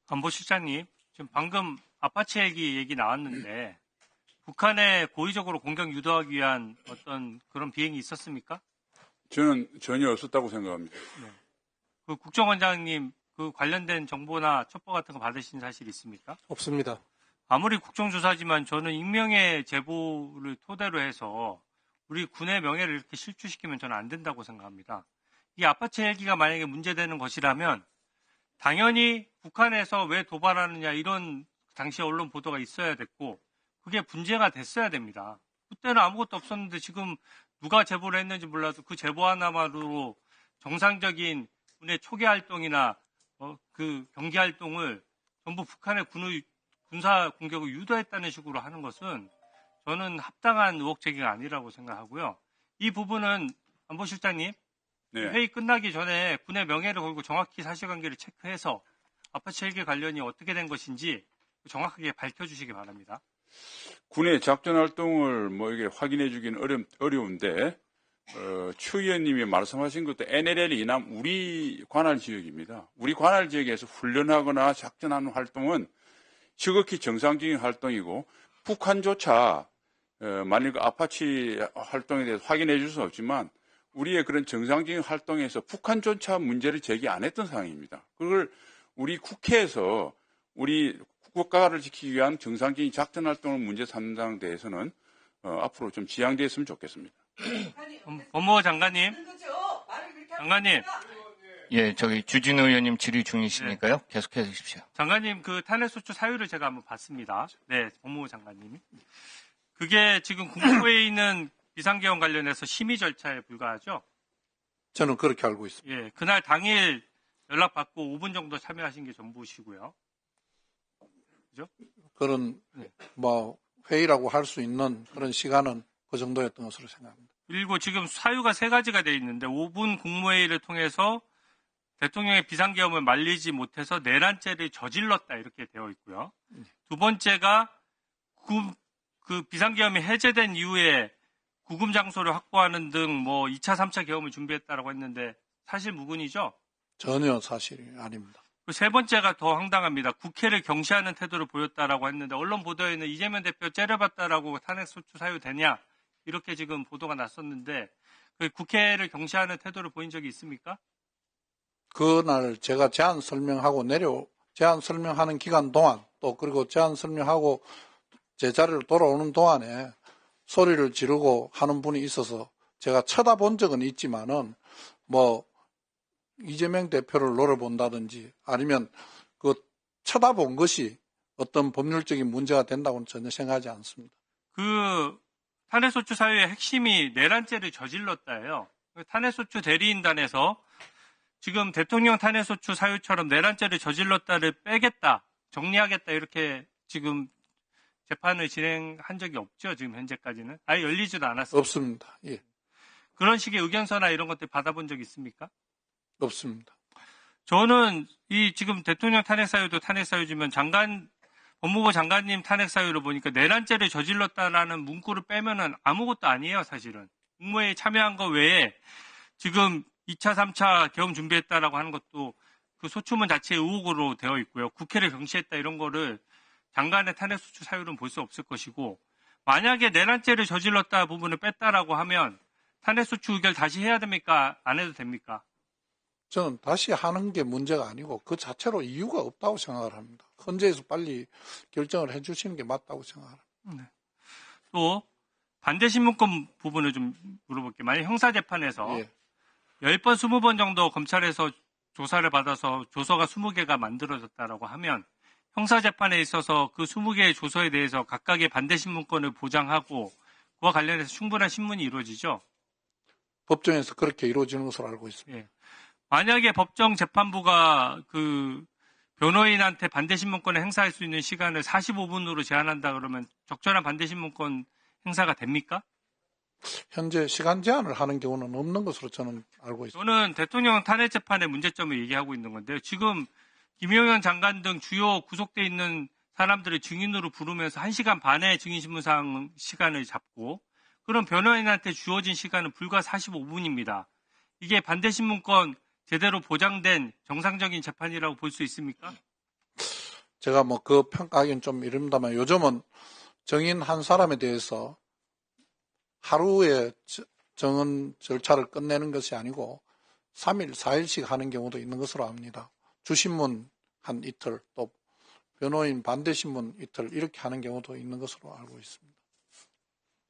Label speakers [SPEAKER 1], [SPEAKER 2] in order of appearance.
[SPEAKER 1] 안보실장님, 지금 방금 아파치 헬기 얘기 나왔는데 북한에 고의적으로 공격 유도하기 위한 어떤 그런 비행이 있었습니까?
[SPEAKER 2] 저는 전혀 없었다고 생각합니다.
[SPEAKER 1] 네. 그 국정원장님 그 관련된 정보나 첩보 같은 거 받으신 사실 있습니까?
[SPEAKER 3] 없습니다.
[SPEAKER 1] 아무리 국정조사지만 저는 익명의 제보를 토대로 해서 우리 군의 명예를 이렇게 실추시키면 저는 안 된다고 생각합니다. 이 아파치 헬기가 만약에 문제되는 것이라면 당연히 북한에서 왜 도발하느냐 이런 당시 언론 보도가 있어야 됐고 그게 문제가 됐어야 됩니다. 그때는 아무것도 없었는데 지금 누가 제보를 했는지 몰라도 그 제보 하나만으로 정상적인 군의 초기 활동이나 그 경기 활동을 전부 북한의 군사 공격을 유도했다는 식으로 하는 것은 저는 합당한 의혹 제기가 아니라고 생각하고요. 이 부분은 안보실장님
[SPEAKER 2] 네.
[SPEAKER 1] 회의 끝나기 전에 군의 명예를 걸고 정확히 사실관계를 체크해서 아파치 헬기 관련이 어떻게 된 것인지 정확하게 밝혀주시기 바랍니다.
[SPEAKER 2] 군의 작전 활동을 이게 확인해 주기는 어려운데 추 의원님이 말씀하신 것도 NLL이 이남 우리 관할 지역입니다. 우리 관할 지역에서 훈련하거나 작전하는 활동은 지극히 정상적인 활동이고 북한조차 만일 그 아파치 활동에 대해서 확인해 줄 수는 없지만 우리의 그런 정상적인 활동에서 북한조차 문제를 제기 안 했던 상황입니다. 그걸 우리 국회에서 우리 국가를 지키기 위한 정상적인 작전 활동을 문제 삼는 데 대해서는 앞으로 좀 지양됐으면 좋겠습니다.
[SPEAKER 1] 법무부 장관님.
[SPEAKER 4] 예, 주진우 의원님 질의 중이시니까요. 네. 계속해 주십시오.
[SPEAKER 1] 장관님, 그 탄핵소추 사유를 제가 한번 봤습니다. 네, 법무부 장관님이. 그게 지금 국무회의에 있는 비상계엄 관련해서 심의 절차에 불과하죠?
[SPEAKER 3] 저는 그렇게 알고 있습니다.
[SPEAKER 1] 예, 그날 당일 연락받고 5분 정도 참여하신 게 전부시고요. 그죠?
[SPEAKER 3] 그런 회의라고 할 수 있는 그런 시간은 그 정도였던 것으로 생각합니다.
[SPEAKER 1] 그리고 지금 사유가 3가지가 되어 있는데 5분 국무회의를 통해서 대통령의 비상계엄을 말리지 못해서 내란죄를 저질렀다 이렇게 되어 있고요. 두 번째가 그 비상계엄이 해제된 이후에 구금 장소를 확보하는 등 2차, 3차 계엄을 준비했다라고 했는데 사실 무근이죠?
[SPEAKER 3] 전혀 사실이 아닙니다.
[SPEAKER 1] 세 번째가 더 황당합니다. 국회를 경시하는 태도를 보였다라고 했는데 언론 보도에는 이재명 대표 째려봤다라고 탄핵소추 사유 되냐 이렇게 지금 보도가 났었는데 그 국회를 경시하는 태도를 보인 적이 있습니까?
[SPEAKER 3] 그날 제가 제안 설명하는 기간 동안 또 그리고 제안 설명하고 제 자리로 돌아오는 동안에 소리를 지르고 하는 분이 있어서 제가 쳐다본 적은 있지만은 이재명 대표를 노려본다든지 아니면 그 쳐다본 것이 어떤 법률적인 문제가 된다고는 전혀 생각하지 않습니다.
[SPEAKER 1] 그 탄핵소추 사유의 핵심이 내란죄를 저질렀다예요. 탄핵소추 대리인단에서 지금 대통령 탄핵소추 사유처럼 내란죄를 저질렀다를 빼겠다, 정리하겠다 이렇게 지금 재판을 진행한 적이 없죠. 지금 현재까지는. 아예 열리지도 않았습니다.
[SPEAKER 3] 없습니다. 예.
[SPEAKER 1] 그런 식의 의견서나 이런 것들 받아본 적 있습니까?
[SPEAKER 3] 없습니다.
[SPEAKER 1] 저는 이 지금 대통령 탄핵 사유도 탄핵 사유지만 법무부 장관님 탄핵 사유를 보니까 내란죄를 저질렀다라는 문구를 빼면은 아무것도 아니에요, 사실은. 국무회의에 참여한 거 외에 지금 2차, 3차 계엄 준비했다라고 하는 것도 그 소추문 자체의 의혹으로 되어 있고요. 국회를 경시했다 이런 거를 장관의 탄핵소추 사유는 볼 수 없을 것이고 만약에 내란죄를 저질렀다 부분을 뺐다라고 하면 탄핵소추 의결 다시 해야 됩니까? 안 해도 됩니까?
[SPEAKER 3] 저는 다시 하는 게 문제가 아니고 그 자체로 이유가 없다고 생각을 합니다. 헌재에서 빨리 결정을 해 주시는 게 맞다고 생각합니다.
[SPEAKER 1] 네. 또 반대신문권 부분을 좀 물어볼게요. 만약 형사재판에서
[SPEAKER 3] 예.
[SPEAKER 1] 10번, 20번 정도 검찰에서 조사를 받아서 조서가 20개가 만들어졌다라고 하면 형사재판에 있어서 그 20개의 조서에 대해서 각각의 반대신문권을 보장하고 그와 관련해서 충분한 신문이 이루어지죠?
[SPEAKER 3] 법정에서 그렇게 이루어지는 것으로 알고 있습니다.
[SPEAKER 1] 예. 만약에 법정 재판부가 그 변호인한테 반대신문권을 행사할 수 있는 시간을 45분으로 제한한다 그러면 적절한 반대신문권 행사가 됩니까?
[SPEAKER 3] 현재 시간 제한을 하는 경우는 없는 것으로 저는 알고 있습니다.
[SPEAKER 1] 저는 대통령 탄핵 재판의 문제점을 얘기하고 있는 건데요. 지금 김용현 장관 등 주요 구속돼 있는 사람들을 증인으로 부르면서 1시간 반의 증인신문상 시간을 잡고 그럼 변호인한테 주어진 시간은 불과 45분입니다. 이게 반대신문권 제대로 보장된 정상적인 재판이라고 볼 수 있습니까?
[SPEAKER 3] 제가 뭐 그 평가하기는 좀 이릅니다만 요즘은 정인 한 사람에 대해서 하루에 정은 절차를 끝내는 것이 아니고 3일, 4일씩 하는 경우도 있는 것으로 압니다. 주신문 한 이틀, 또 변호인 반대신문 이틀 이렇게 하는 경우도 있는 것으로 알고 있습니다.